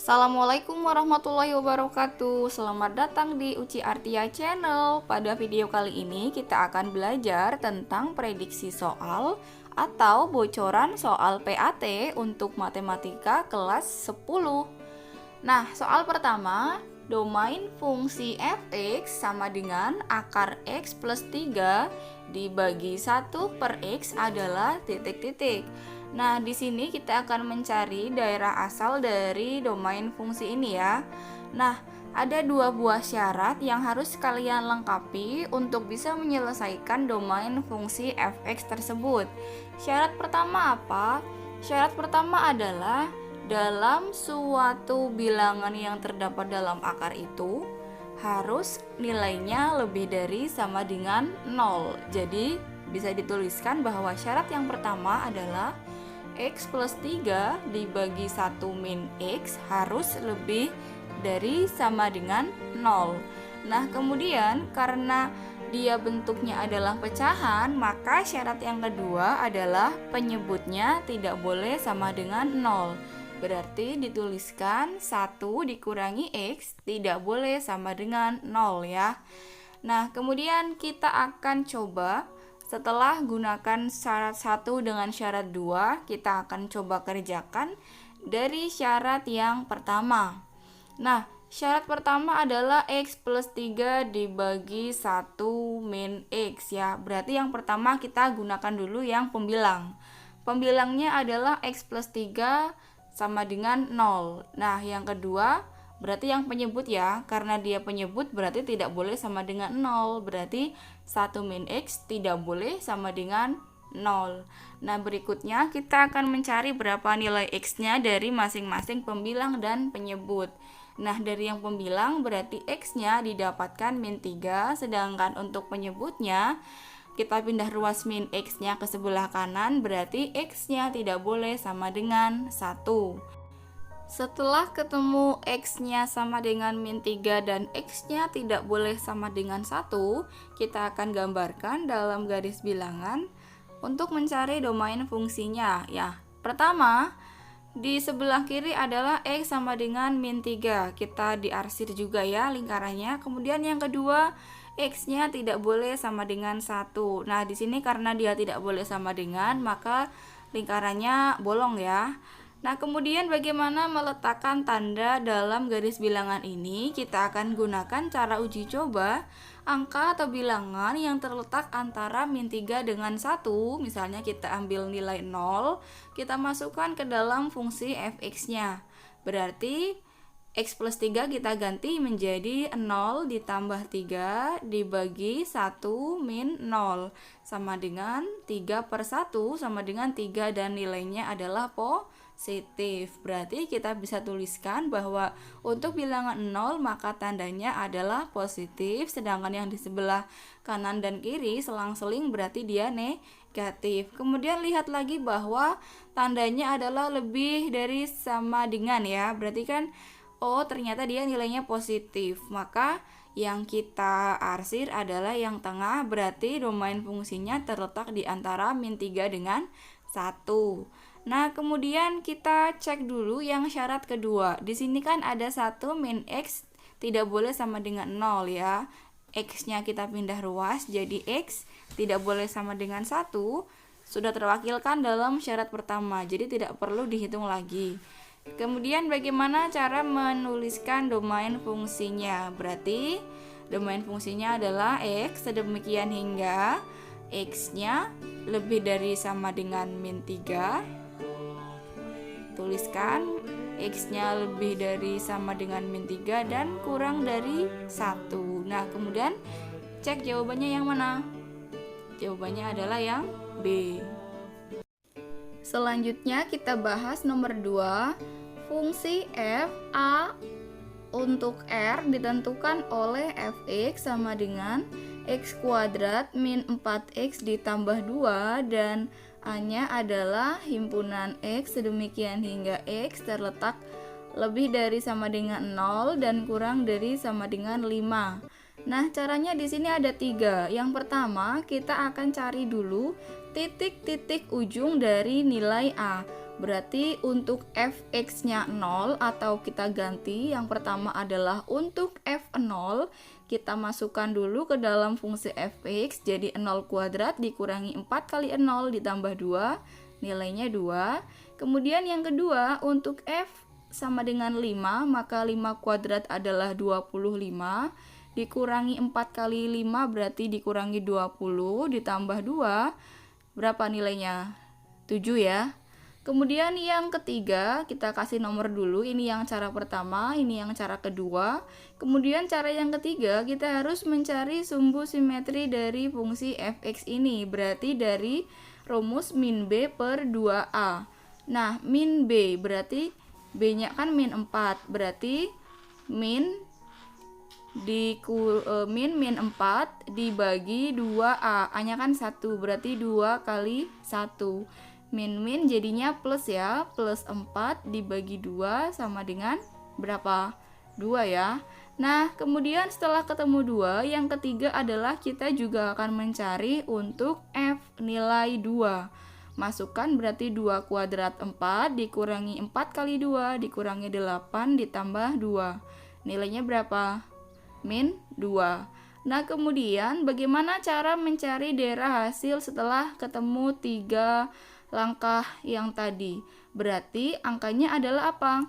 Assalamualaikum warahmatullahi wabarakatuh. Selamat datang di Uci Artia Channel. Pada video kali ini kita akan belajar tentang prediksi soal atau bocoran soal PAT untuk matematika kelas 10. Nah, soal pertama, domain fungsi fx sama dengan akar x plus 3 dibagi 1 per x adalah titik-titik. Nah, di sini kita akan mencari daerah asal dari domain fungsi ini ya. Nah, ada dua buah syarat yang harus kalian lengkapi untuk bisa menyelesaikan domain fungsi fx tersebut. Syarat pertama apa? Syarat pertama adalah dalam suatu bilangan yang terdapat dalam akar itu harus nilainya lebih dari sama dengan 0. Jadi, bisa dituliskan bahwa syarat yang pertama adalah x plus 3 dibagi 1 min x harus lebih dari sama dengan 0. Nah, kemudian karena dia bentuknya adalah pecahan, maka syarat yang kedua adalah penyebutnya tidak boleh sama dengan 0. Berarti dituliskan 1 dikurangi x tidak boleh sama dengan 0 ya. Nah, kemudian kita akan coba setelah gunakan syarat 1 dengan syarat 2, kita akan coba kerjakan dari syarat yang pertama. Nah, syarat pertama adalah x plus 3 dibagi 1 min x ya. Berarti yang pertama kita gunakan dulu yang pembilang. Pembilangnya adalah x plus 3 sama dengan 0. Nah, yang kedua berarti yang penyebut ya, karena dia penyebut berarti tidak boleh sama dengan 0. Berarti 1 min x tidak boleh sama dengan 0. Nah, berikutnya kita akan mencari berapa nilai x-nya dari masing-masing pembilang dan penyebut. Nah, dari yang pembilang berarti x-nya didapatkan min 3, sedangkan untuk penyebutnya kita pindah ruas min x-nya ke sebelah kanan, berarti x-nya tidak boleh sama dengan 1. Setelah ketemu x-nya sama dengan min 3 dan x-nya tidak boleh sama dengan 1, kita akan gambarkan dalam garis bilangan untuk mencari domain fungsinya ya. Pertama, di sebelah kiri adalah x sama dengan min 3. Kita diarsir juga ya lingkarannya. Kemudian yang kedua, x-nya tidak boleh sama dengan 1. Nah, di sini karena dia tidak boleh sama dengan, maka lingkarannya bolong ya. Nah, kemudian bagaimana meletakkan tanda dalam garis bilangan ini? Kita akan gunakan cara uji coba angka atau bilangan yang terletak antara min 3 dengan 1. Misalnya kita ambil nilai 0, kita masukkan ke dalam fungsi fx-nya. Berarti x plus 3 kita ganti menjadi 0 ditambah 3 dibagi 1 min 0 sama dengan 3 per 1 sama dengan 3 dan nilainya adalah positif. Berarti kita bisa tuliskan bahwa untuk bilangan 0 maka tandanya adalah positif, sedangkan yang di sebelah kanan dan kiri selang-seling berarti dia negatif. Kemudian lihat lagi bahwa tandanya adalah lebih dari sama dengan ya. Berarti kan ternyata dia nilainya positif. Maka yang kita arsir adalah yang tengah, berarti domain fungsinya terletak di antara min 3 dengan 1. Nah, kemudian kita cek dulu yang syarat kedua. Di sini kan ada 1 min x tidak boleh sama dengan 0 ya. X-nya kita pindah ruas jadi x tidak boleh sama dengan 1. Sudah terwakilkan dalam syarat pertama. Jadi tidak perlu dihitung lagi. Kemudian bagaimana cara menuliskan domain fungsinya? Berarti domain fungsinya adalah x sedemikian hingga x-nya lebih dari sama dengan min 3. Tuliskan x-nya lebih dari sama dengan min 3 dan kurang dari 1. Nah, kemudian cek jawabannya yang mana? Jawabannya adalah yang B. Selanjutnya kita bahas nomor 2. Fungsi f a untuk r ditentukan oleh fx sama dengan x kuadrat min 4x ditambah 2 dan a-nya adalah himpunan x sedemikian hingga x terletak lebih dari sama dengan 0 dan kurang dari sama dengan 5. Nah, caranya di sini ada 3. Yang pertama, kita akan cari dulu titik-titik ujung dari nilai a. Berarti untuk fx-nya 0 atau kita ganti, yang pertama adalah untuk f0 kita masukkan dulu ke dalam fungsi fx, jadi 0 kuadrat dikurangi 4 kali 0 ditambah 2, nilainya 2. Kemudian yang kedua untuk f sama dengan 5, maka 5 kuadrat adalah 25, dikurangi 4 kali 5 berarti dikurangi 20, ditambah 2, berapa nilainya? 7 ya. Kemudian yang ketiga, kita kasih nomor dulu, ini yang cara pertama, ini yang cara kedua. Kemudian cara yang ketiga, kita harus mencari sumbu simetri dari fungsi fx ini, berarti dari rumus min b per 2a. Nah, min b berarti b-nya kan min 4, berarti min 4 dibagi 2a, a-nya kan 1, berarti 2 kali 1. Min jadinya plus ya, plus 4 dibagi 2 sama dengan berapa? 2 ya. Nah, kemudian setelah ketemu 2, yang ketiga adalah kita juga akan mencari untuk f nilai 2. Masukkan berarti 2 kuadrat 4 dikurangi 4 kali 2 dikurangi 8 ditambah 2. Nilainya berapa? Min 2. Nah, kemudian bagaimana cara mencari daerah hasil setelah ketemu 3 langkah yang tadi? Berarti angkanya adalah apa?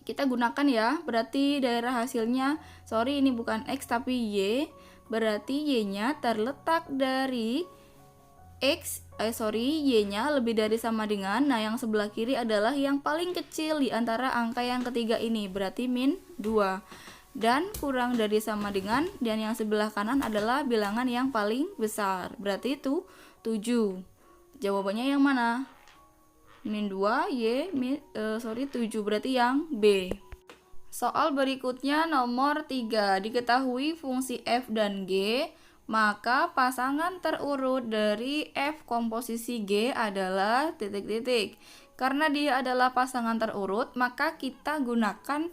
Kita gunakan ya, berarti daerah hasilnya, sorry ini bukan X tapi Y, berarti Y-nya terletak dari Y-nya lebih dari sama dengan, nah yang sebelah kiri adalah yang paling kecil di antara angka yang ketiga ini, berarti min 2. Dan kurang dari sama dengan, dan yang sebelah kanan adalah bilangan yang paling besar, berarti itu 7. Jawabannya yang mana? Min 2, 7, berarti yang B. Soal berikutnya nomor 3, diketahui fungsi f dan g, maka pasangan terurut dari f komposisi g adalah titik-titik. Karena dia adalah pasangan terurut, maka kita gunakan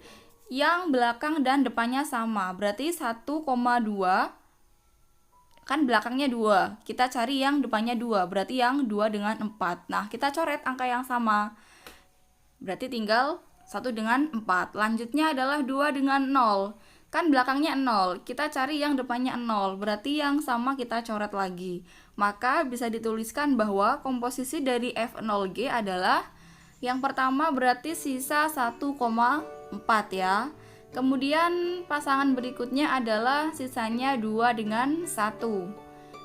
yang belakang dan depannya sama. Berarti 1,2, kan belakangnya 2, kita cari yang depannya 2, berarti yang 2 dengan 4. Nah, kita coret angka yang sama, berarti tinggal 1 dengan 4. Lanjutnya adalah 2 dengan 0, kan belakangnya 0, kita cari yang depannya 0, berarti yang sama kita coret lagi. Maka bisa dituliskan bahwa komposisi dari f0g adalah yang pertama berarti sisa 1,4 ya. Kemudian pasangan berikutnya adalah sisanya 2 dengan 1.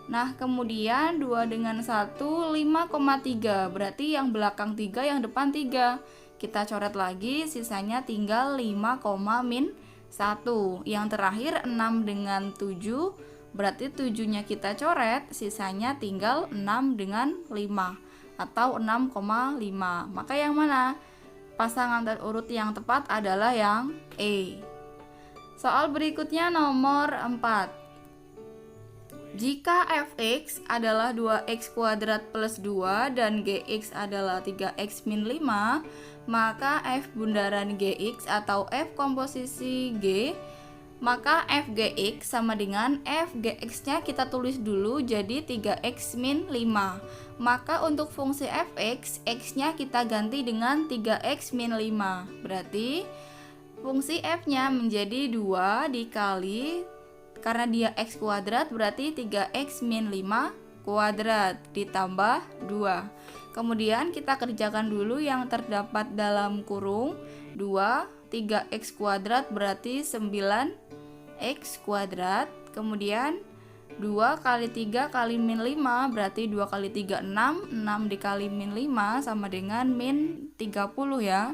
Nah, kemudian 2 dengan 1, 5,3. Berarti yang belakang 3, yang depan 3. Kita coret lagi, sisanya tinggal 5,-1. Yang terakhir 6 dengan 7. Berarti 7-nya kita coret, sisanya tinggal 6 dengan 5 atau 6,5. Maka yang mana? Pasangan terurut yang tepat adalah yang E. Soal berikutnya nomor 4. Jika fx adalah 2x kuadrat plus 2 dan gx adalah 3x min 5, maka f bundaran gx atau f komposisi g, maka fgx sama dengan fgx-nya kita tulis dulu jadi 3x min 5. Maka untuk fungsi fx, x-nya kita ganti dengan 3x min 5. Berarti fungsi f-nya menjadi 2 dikali, karena dia x kuadrat berarti 3x min 5 kuadrat ditambah 2. Kemudian kita kerjakan dulu yang terdapat dalam kurung. 2, 3x kuadrat berarti 9x kuadrat. Kemudian 2 kali 3 kali min 5 berarti 2 kali 3 6, 6 dikali min 5 sama dengan min 30 ya,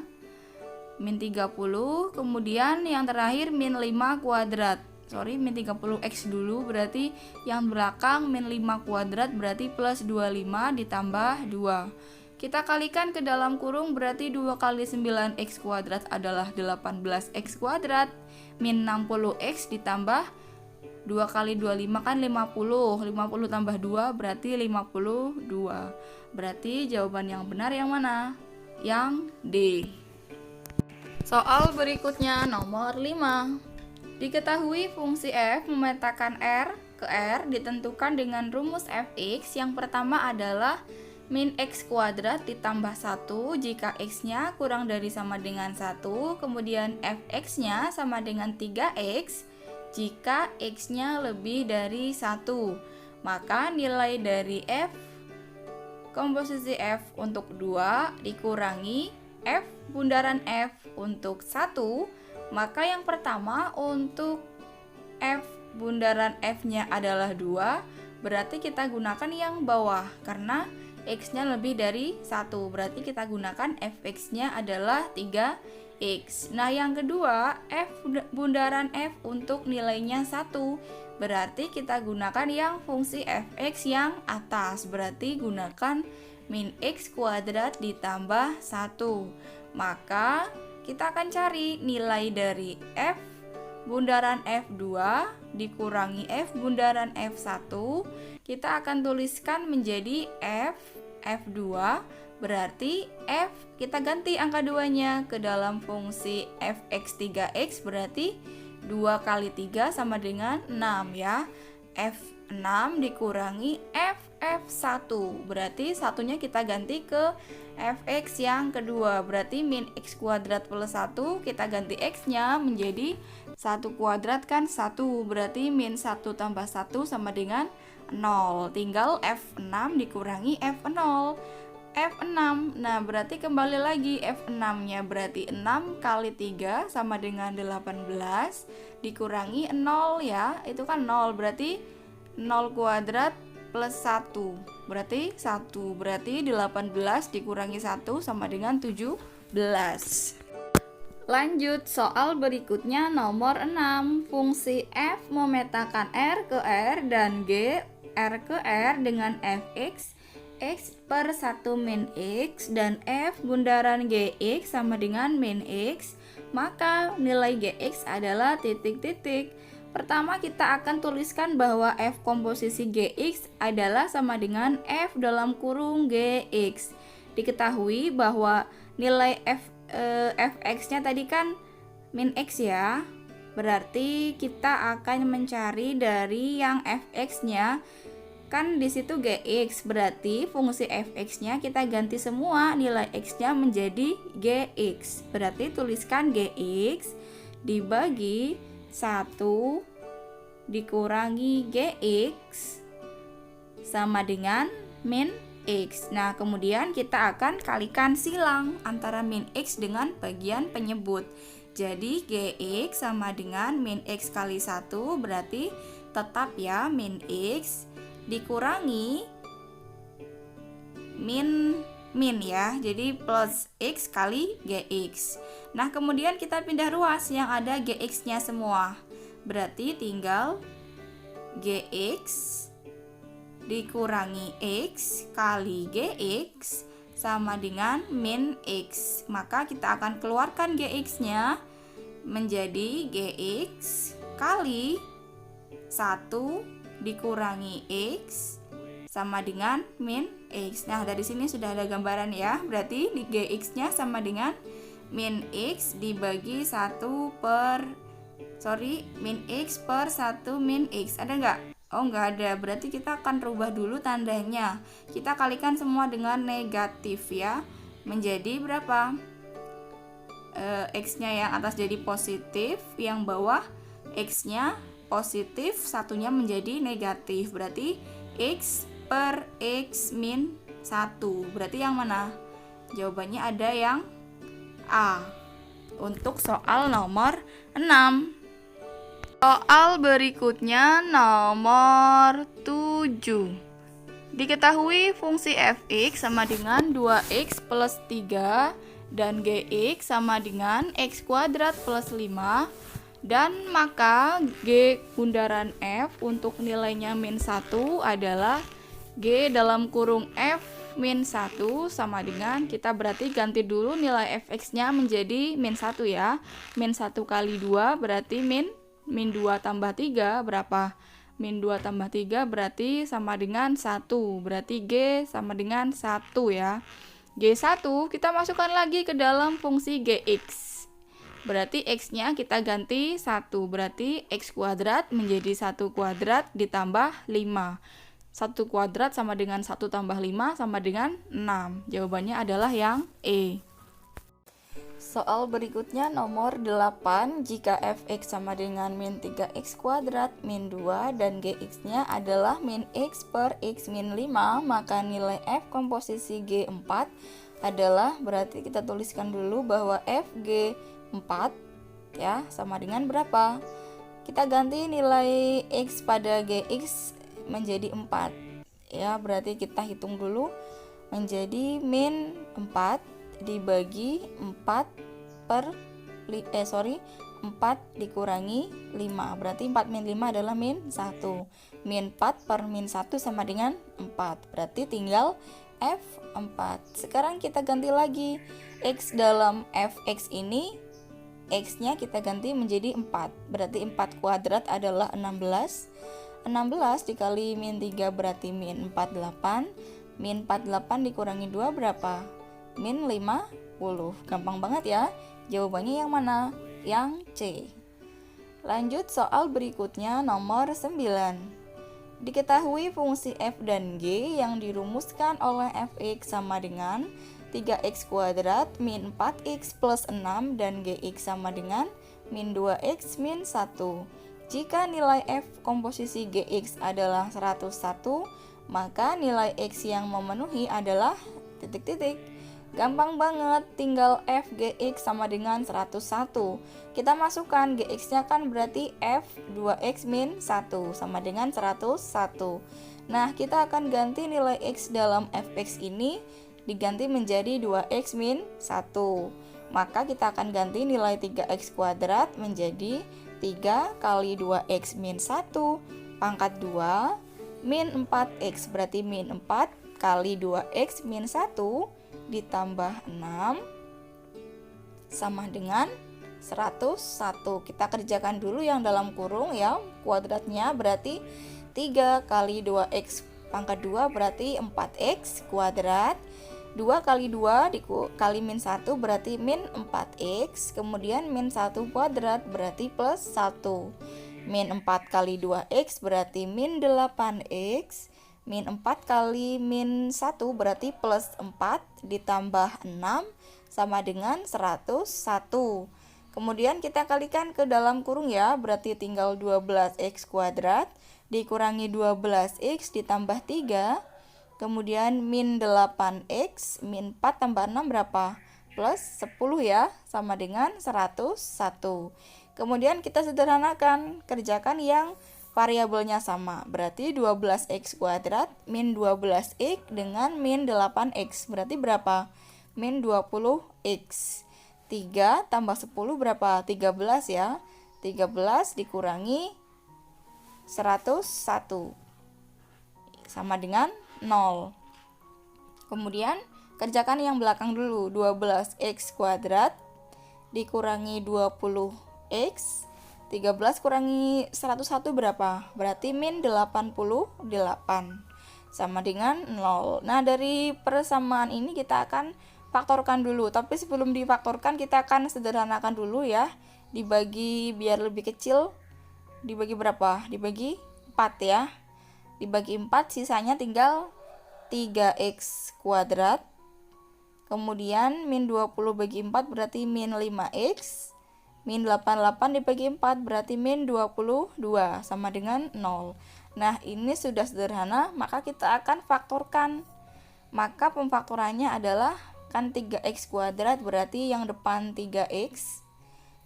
min 30. Kemudian yang terakhir min 5 kuadrat, min 30x dulu, berarti yang belakang min 5 kuadrat berarti plus 25 ditambah 2. Kita kalikan ke dalam kurung, berarti 2 kali 9x kuadrat adalah 18x kuadrat, min 60x ditambah 2 kali 25 kan 50, 50 tambah 2 berarti 52. Berarti jawaban yang benar yang mana? Yang D. Soal berikutnya nomor 5. Diketahui fungsi f memetakan R ke R ditentukan dengan rumus fx. Yang pertama adalah min x kuadrat ditambah 1 jika x-nya kurang dari sama dengan 1, kemudian fx-nya sama dengan 3x jika x-nya lebih dari 1. Maka nilai dari f komposisi f untuk 2 dikurangi f bundaran f untuk 1, maka yang pertama untuk f bundaran f-nya adalah 2, berarti kita gunakan yang bawah karena x-nya lebih dari 1, berarti kita gunakan fx-nya adalah 3x. Nah, yang kedua, f bundaran f untuk nilainya 1, berarti kita gunakan yang fungsi fx yang atas, berarti gunakan min x kuadrat ditambah 1. Maka kita akan cari nilai dari f bundaran f2 dikurangi f bundaran f1, kita akan tuliskan menjadi f2, berarti f kita ganti angka 2-nya ke dalam fungsi fx 3x, berarti 2 kali 3 sama dengan 6 ya. F6 dikurangi f1, berarti satunya kita ganti ke fx yang kedua, berarti min x kuadrat plus 1, kita ganti x-nya menjadi 1 kuadrat kan 1, berarti min 1 tambah 1 sama dengan 0. Tinggal f6 dikurangi f0. F6, nah berarti kembali lagi F6-nya berarti 6 kali 3 sama dengan 18 dikurangi 0 ya, itu kan 0, berarti 0 kuadrat plus 1, berarti 1, berarti 18 dikurangi 1 sama dengan 17. Lanjut soal berikutnya nomor 6, fungsi f memetakan r ke r dan g r ke r dengan fx x per 1 min x dan f bundaran gx sama dengan min x, maka nilai gx adalah titik-titik. Pertama kita akan tuliskan bahwa f komposisi gx adalah sama dengan f dalam kurung gx. Diketahui bahwa nilai fx-nya tadi kan min x ya, berarti kita akan mencari dari yang fx-nya. Kan di situ gx, berarti fungsi fx-nya kita ganti semua nilai x-nya menjadi gx. Berarti tuliskan gx dibagi 1 dikurangi gx sama dengan min x. Nah, kemudian kita akan kalikan silang antara min x dengan bagian penyebut. Jadi gx sama dengan min x kali 1, berarti tetap ya min x dikurangi min ya, jadi plus x kali gx. Nah, kemudian kita pindah ruas yang ada gx-nya semua, berarti tinggal gx dikurangi x kali gx sama dengan min x. Maka kita akan keluarkan gx-nya menjadi gx kali 1 dikurangi x sama dengan min x. Nah, dari sini sudah ada gambaran ya. Berarti di gx-nya sama dengan min x dibagi min x per 1 min x. Ada nggak? Oh, nggak ada. Berarti kita akan rubah dulu tandanya. Kita kalikan semua dengan negatif ya. Menjadi berapa? X-nya yang atas jadi positif, yang bawah x-nya positif, satunya menjadi negatif, berarti x per x min 1, berarti yang mana? Jawabannya ada yang A untuk soal nomor 6. Soal berikutnya nomor 7. Diketahui fungsi fx sama dengan 2x plus 3 dan gx sama dengan x kuadrat plus 5, dan maka g bundaran f untuk nilainya min 1 adalah g dalam kurung f min 1 sama dengan, kita berarti ganti dulu nilai fx-nya menjadi min 1 ya. Min 1 kali 2 berarti min 2 tambah 3 berapa? Min 2 tambah 3 berarti sama dengan 1, berarti g sama dengan 1 ya. G1 kita masukkan lagi ke dalam fungsi gx. Berarti x-nya kita ganti 1, berarti x kuadrat menjadi 1 kuadrat ditambah 5 1 kuadrat sama dengan 1 tambah 5 sama dengan 6. Jawabannya adalah yang E. Soal berikutnya nomor 8, jika fx sama dengan min 3x kuadrat min 2 dan gx-nya adalah min x per x min 5, maka nilai f komposisi G4 adalah, berarti kita tuliskan dulu bahwa f G4 ya sama dengan berapa? Kita ganti nilai x pada gx menjadi 4 ya, berarti kita hitung dulu menjadi min 4 dibagi 4 dikurangi 5, berarti 4 min 5 adalah min 1. Min 4 per min 1 sama dengan 4, berarti tinggal F4. Sekarang kita ganti lagi X dalam Fx ini, X nya kita ganti menjadi 4, berarti 4 kuadrat adalah 16. 16 dikali min 3 berarti min 48. Min 48 dikurangi 2 berapa? Min 50. Gampang banget ya. Jawabannya yang mana? Yang C. Lanjut soal berikutnya nomor 9. Diketahui fungsi f dan g yang dirumuskan oleh fx sama dengan 3x kuadrat min 4x plus 6 dan gx sama dengan min 2x min 1. Jika nilai f komposisi gx adalah 101, maka nilai x yang memenuhi adalah titik-titik. Gampang banget, tinggal f gx sama dengan 101. Kita masukkan gx-nya kan berarti f 2x min 1 sama dengan 101. Nah, kita akan ganti nilai x dalam fx ini diganti menjadi 2x min 1. Maka kita akan ganti nilai 3x kuadrat menjadi 3 kali 2x min 1 pangkat 2 min 4x, berarti min 4 kali 2x min 1 ditambah 6 sama dengan 101. Kita kerjakan dulu yang dalam kurung ya, kuadratnya berarti 3 kali 2x pangkat 2 berarti 4x kuadrat. 2 kali 2 dikali min 1 berarti min 4x, kemudian min 1 kuadrat berarti plus 1. Min 4 kali 2x berarti min 8x. Min 4 kali min 1 berarti plus 4 ditambah 6 sama dengan 101. Kemudian kita kalikan ke dalam kurung ya, berarti tinggal 12x kuadrat dikurangi 12x ditambah 3. Kemudian min 8x, min 4 tambah 6 berapa? Plus 10 ya, sama dengan 101. Kemudian kita sederhanakan, kerjakan yang variabelnya sama, berarti 12x kuadrat min 12x dengan min 8x, berarti berapa? Min 20x. 3 tambah 10 berapa? 13 ya. 13 dikurangi 101 sama dengan 0. Kemudian kerjakan yang belakang dulu, 12x kuadrat dikurangi 20x, 13 kurangi 101 berapa? Berarti min 88 sama dengan 0. Nah, dari persamaan ini kita akan faktorkan dulu. Tapi sebelum difaktorkan kita akan sederhanakan dulu ya. Dibagi biar lebih kecil. Dibagi berapa? Dibagi 4 ya. Dibagi 4 sisanya tinggal 3x kuadrat. Kemudian min 20 bagi 4 berarti min 5x. Min 88 dibagi 4 berarti min 22 sama dengan 0. Nah, ini sudah sederhana, maka kita akan faktorkan. Maka pemfaktorannya adalah kan 3x kuadrat berarti yang depan 3x.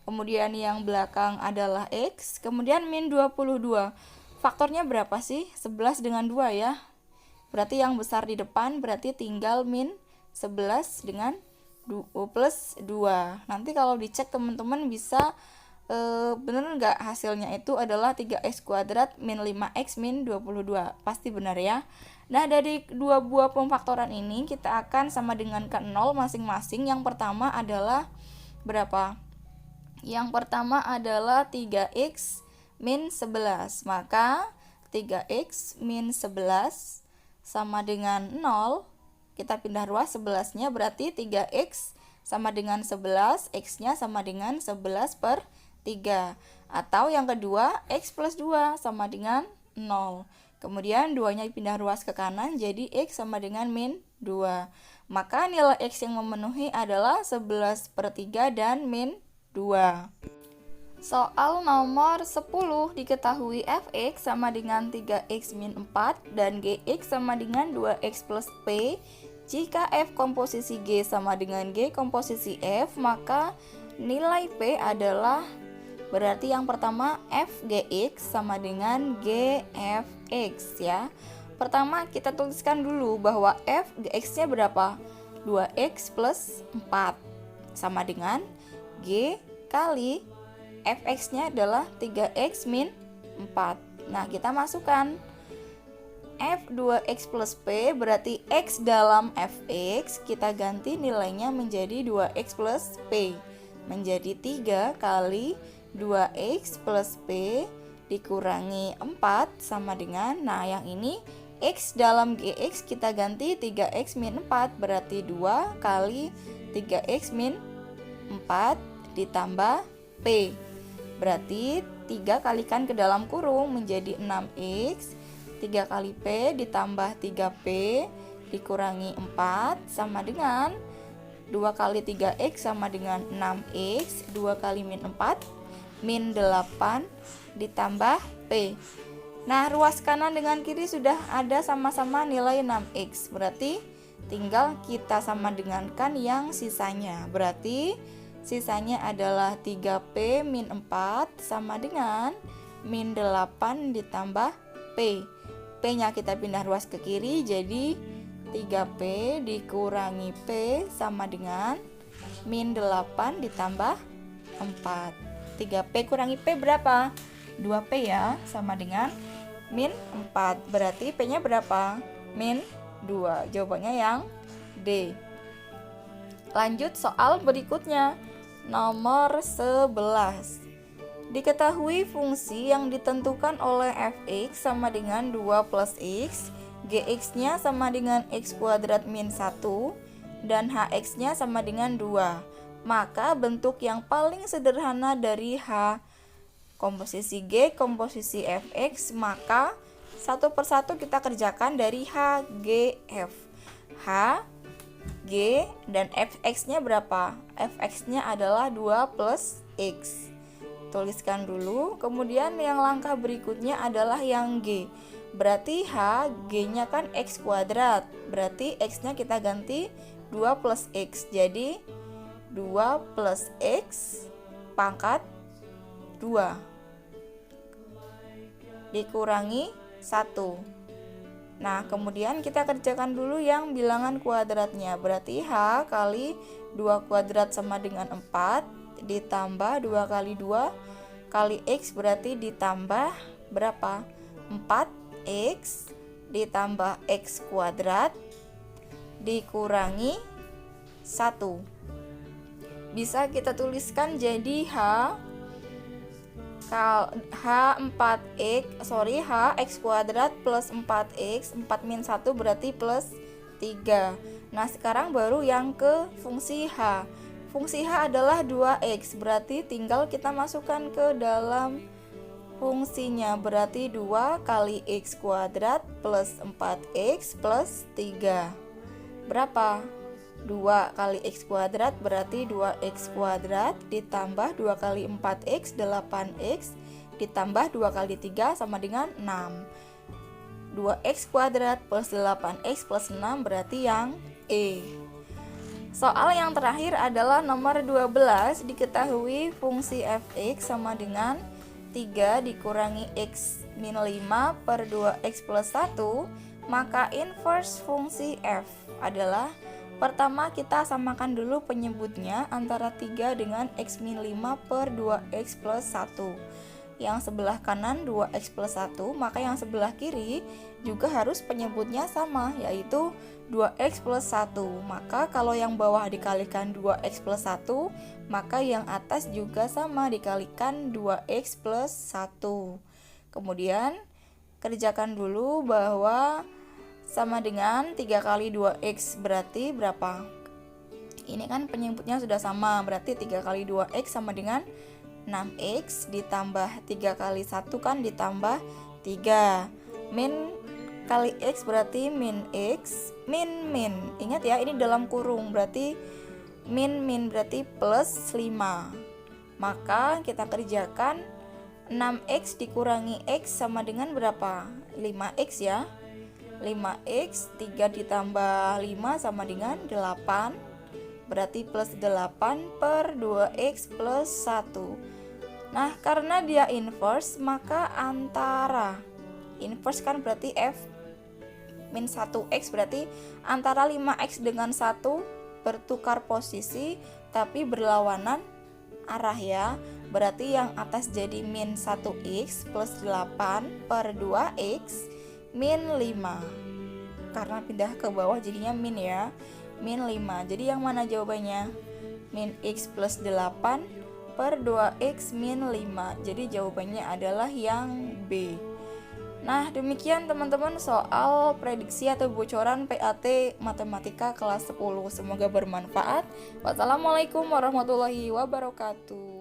Kemudian yang belakang adalah x, kemudian min 22. Faktornya berapa sih? 11 dengan 2 ya. Berarti yang besar di depan berarti tinggal min 11 dengan plus 2. Nanti kalau dicek teman-teman bisa bener nggak hasilnya itu adalah 3x kuadrat min 5x min 22. Pasti benar ya. Nah, dari dua buah pemfaktoran ini kita akan sama dengan ke 0 masing-masing. Yang pertama adalah berapa? Yang pertama adalah 3x min 11. Maka 3x min 11 sama dengan 0. Kita pindah ruas 11-nya berarti 3x sama dengan 11, x-nya sama dengan 11 per 3. Atau yang kedua, x plus 2 sama dengan 0. Kemudian 2-nya pindah ruas ke kanan, jadi X sama dengan min 2. Maka nilai X yang memenuhi adalah 11/3 dan min 2. Soal nomor 10, diketahui fx sama dengan 3x min 4 dan gx sama dengan 2x plus p. Jika f komposisi G sama dengan G komposisi F, maka nilai P adalah, berarti yang pertama fgx sama dengan gfx ya. Pertama kita tuliskan dulu bahwa fgx-nya berapa? 2x plus 4 sama dengan G kali fx-nya adalah 3x min 4. Nah, kita masukkan f2x plus p, berarti x dalam fx, kita ganti nilainya menjadi 2x plus p, menjadi 3 kali 2x plus p dikurangi 4 sama dengan, nah yang ini x dalam gx kita ganti 3x min 4, berarti 2 kali 3x min 4 ditambah p. Berarti 3 kalikan ke dalam kurung menjadi 6x, 3 kali P ditambah 3P dikurangi 4 sama dengan 2 kali 3X sama dengan 6X, 2 kali min 4, min 8 ditambah P. Nah, ruas kanan dengan kiri sudah ada sama-sama nilai 6X, berarti tinggal kita sama dengankan yang sisanya. Berarti sisanya adalah 3P min 4 sama dengan min 8 ditambah P. P-nya kita pindah ruas ke kiri, jadi 3P dikurangi P sama dengan min 8 ditambah 4. 3P kurangi P berapa? 2P ya, sama dengan min 4. Berarti P-nya berapa? Min 2. Jawabannya yang D. Lanjut soal berikutnya. Nomor 11. Diketahui fungsi yang ditentukan oleh fx sama dengan 2 plus x, gx-nya sama dengan x kuadrat min 1, dan hx-nya sama dengan 2. Maka bentuk yang paling sederhana dari h komposisi G komposisi fx, maka satu persatu kita kerjakan dari h, g, f. H, G, dan fx-nya berapa? Fx-nya adalah 2 plus x. Tuliskan dulu. Kemudian yang langkah berikutnya adalah yang G. Berarti H, G-nya kan x kuadrat. Berarti x-nya kita ganti 2 plus x. Jadi 2 plus x pangkat 2 dikurangi 1. Nah, kemudian kita kerjakan dulu yang bilangan kuadratnya. Berarti H kali 2 kuadrat sama dengan 4 ditambah 2 kali 2 kali X, berarti ditambah berapa? 4X ditambah X kuadrat dikurangi 1. Bisa kita tuliskan jadi H x kuadrat plus 4x, 4 min 1 berarti plus 3. Nah, sekarang baru yang ke fungsi H. Fungsi H adalah 2x, berarti tinggal kita masukkan ke dalam fungsinya. Berarti 2 kali x kuadrat plus 4x plus 3. Berapa? 2 kali x kuadrat berarti 2x kuadrat ditambah 2 kali 4x 8x ditambah 2 kali 3 sama dengan 6. 2x kuadrat plus 8x plus 6 berarti yang E. Soal yang terakhir adalah nomor 12. Diketahui fungsi fx sama dengan 3 dikurangi x min 5 per 2x plus 1, maka inverse fungsi f adalah, pertama kita samakan dulu penyebutnya antara 3 dengan x min 5 per 2x plus 1. Yang sebelah kanan 2x plus 1, maka yang sebelah kiri juga harus penyebutnya sama, yaitu 2x plus 1. Maka kalau yang bawah dikalikan 2x plus 1, maka yang atas juga sama dikalikan 2x plus 1. Kemudian kerjakan dulu bahwa sama dengan 3 kali 2x berarti berapa? Ini kan penyebutnya sudah sama, berarti 3 kali 2x sama dengan 6x ditambah 3 kali 1 kan ditambah 3. Min kali X berarti min X, min. Ingat ya, ini dalam kurung, berarti min berarti plus 5. Maka kita kerjakan 6X dikurangi X sama dengan berapa? 5X ya. 5X 3 ditambah 5 sama dengan 8. Berarti plus 8 per 2X plus 1. Nah, karena dia inverse, maka antara inverse kan berarti F min 1X, berarti antara 5X dengan 1 bertukar posisi tapi berlawanan arah ya. Berarti yang atas jadi min 1X plus 8 per 2X min 5. Karena pindah ke bawah jadinya min ya, min 5. Jadi yang mana jawabannya? Min X plus 8 per 2X min 5. Jadi jawabannya adalah yang B. Nah, demikian teman-teman soal prediksi atau bocoran PAT Matematika kelas 10. Semoga bermanfaat. Wassalamualaikum warahmatullahi wabarakatuh.